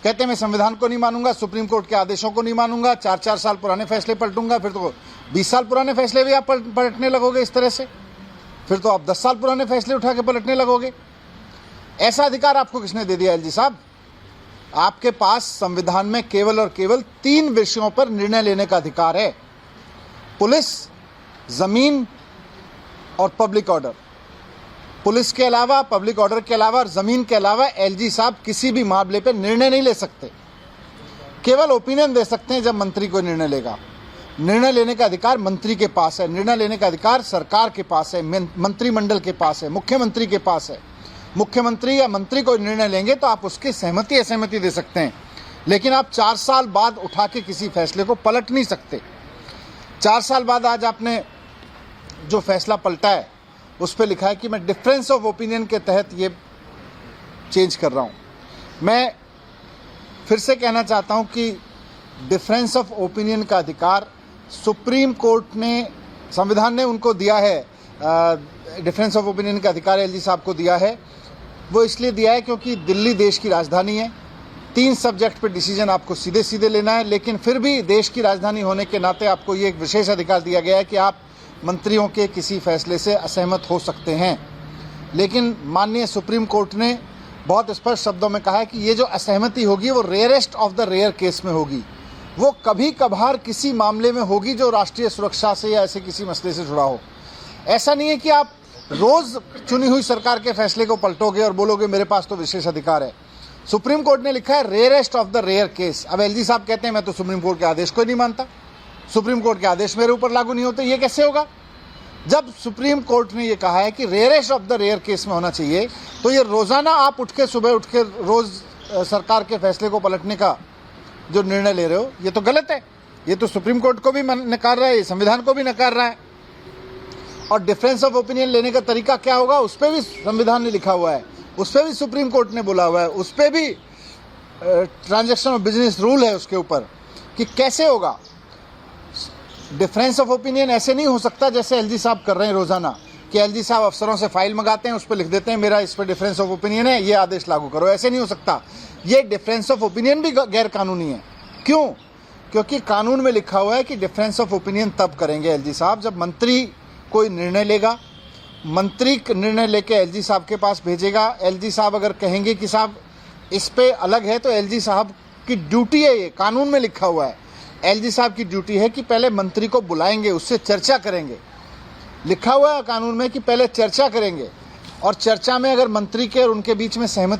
कहते हैं मैं संविधान को नहीं मानूंगा, सुप्रीम कोर्ट के आदेशों को नहीं मानूंगा, 4-4 साल पुराने फैसले पलटूंगा। फिर तो 20 साल पुराने फैसले भी आप पलटने लगोगे इस तरह से, फिर तो आप 10 साल पुराने फैसले उठा के पलटने लगोगे। ऐसा अधिकार आपको किसने दे दिया एलजी साहब? आपके पास संविधान में केवल और केवल 3 विषयों पर निर्णय लेने का अधिकार है, पुलिस, जमीन और पब्लिक ऑर्डर। पुलिस के अलावा, पब्लिक ऑर्डर के अलावा और जमीन के अलावा एलजी साहब किसी भी मामले पर निर्णय नहीं ले सकते। केवल ओपिनियन दे सकते हैं जब मंत्री कोई निर्णय लेगा। निर्णय लेने का अधिकार मंत्री के पास है, निर्णय लेने का अधिकार सरकार के पास है, मंत्रिमंडल के पास है, मुख्यमंत्री के पास है। मुख्यमंत्री या मंत्री कोई निर्णय लेंगे तो आप उसकी सहमति असहमति दे सकते हैं, लेकिन आप 4 साल बाद उठा के किसी फैसले को पलट नहीं सकते। 4 साल बाद आज आपने जो फैसला पलटा है उस पर लिखा है कि मैं डिफरेंस ऑफ ओपिनियन के तहत ये चेंज कर रहा हूँ। मैं फिर से कहना चाहता हूँ कि डिफरेंस ऑफ ओपिनियन का अधिकार सुप्रीम कोर्ट ने, संविधान ने उनको दिया है। डिफरेंस ऑफ ओपिनियन का अधिकार एलजी साहब को दिया है। वो इसलिए दिया है क्योंकि दिल्ली देश की राजधानी है, 3 सब्जेक्ट पे डिसीजन आपको सीधे सीधे लेना है, लेकिन फिर भी देश की राजधानी होने के नाते आपको ये एक विशेष अधिकार दिया गया है कि आप मंत्रियों के किसी फैसले से असहमत हो सकते हैं। लेकिन माननीय सुप्रीम कोर्ट ने बहुत स्पष्ट शब्दों में कहा है कि ये जो असहमति होगी वो rarest of the rare case में होगी, वो कभी कभार किसी मामले में होगी जो राष्ट्रीय सुरक्षा से या ऐसे किसी मसले से जुड़ा हो। ऐसा नहीं है कि आप रोज चुनी हुई सरकार के फैसले को पलटोगे और बोलोगे मेरे पास तो विशेष अधिकार है। सुप्रीम कोर्ट ने लिखा है rarest of the rare case. अब एलजी साहब कहते हैं मैं तो सुप्रीम कोर्ट के आदेश को ही नहीं मानता, सुप्रीम कोर्ट के आदेश मेरे ऊपर लागू नहीं होते। ये कैसे होगा? जब सुप्रीम कोर्ट ने ये कहा है कि rarest of the rare case में होना चाहिए, तो ये रोजाना आप सुबह उठ के रोज सरकार के फैसले को पलटने का जो निर्णय ले रहे हो, ये तो गलत है। ये तो सुप्रीम कोर्ट को भी नकार रहा है, संविधान को भी नकार रहा है। और डिफरेंस ऑफ ओपिनियन लेने का तरीका क्या होगा उस पर भी संविधान ने लिखा हुआ है, उस पर भी सुप्रीम कोर्ट ने बोला हुआ है, उस पर भी ट्रांजैक्शन ऑफ बिजनेस रूल है उसके ऊपर कि कैसे होगा। डिफरेंस ऑफ ओपिनियन ऐसे नहीं हो सकता जैसे एलजी साहब कर रहे हैं रोजाना, कि एलजी साहब अफसरों से फाइल मंगाते हैं, उस पर लिख देते हैं मेरा इस पर डिफरेंस ऑफ ओपिनियन है, ये आदेश लागू करो। ऐसे नहीं हो सकता। ये डिफरेंस ऑफ ओपिनियन भी गैर कानूनी है। क्यों? क्योंकि कानून में लिखा हुआ है कि डिफरेंस ऑफ ओपिनियन तब करेंगे एलजी साहब जब मंत्री कोई निर्णय लेगा, मंत्री निर्णय लेके एलजी साहब के पास भेजेगा। एलजी साहब अगर कहेंगे कि साहब इस पे अलग है, तो एलजी साहब की ड्यूटी है, ये कानून में लिखा हुआ है। एलजी साहब की ड्यूटी है कि पहले मंत्री को बुलाएंगे, उससे चर्चा करेंगे। लिखा हुआ है कानून में कि पहले चर्चा करेंगे, और चर्चा में अगर मंत्री के और उनके बीच में सहमति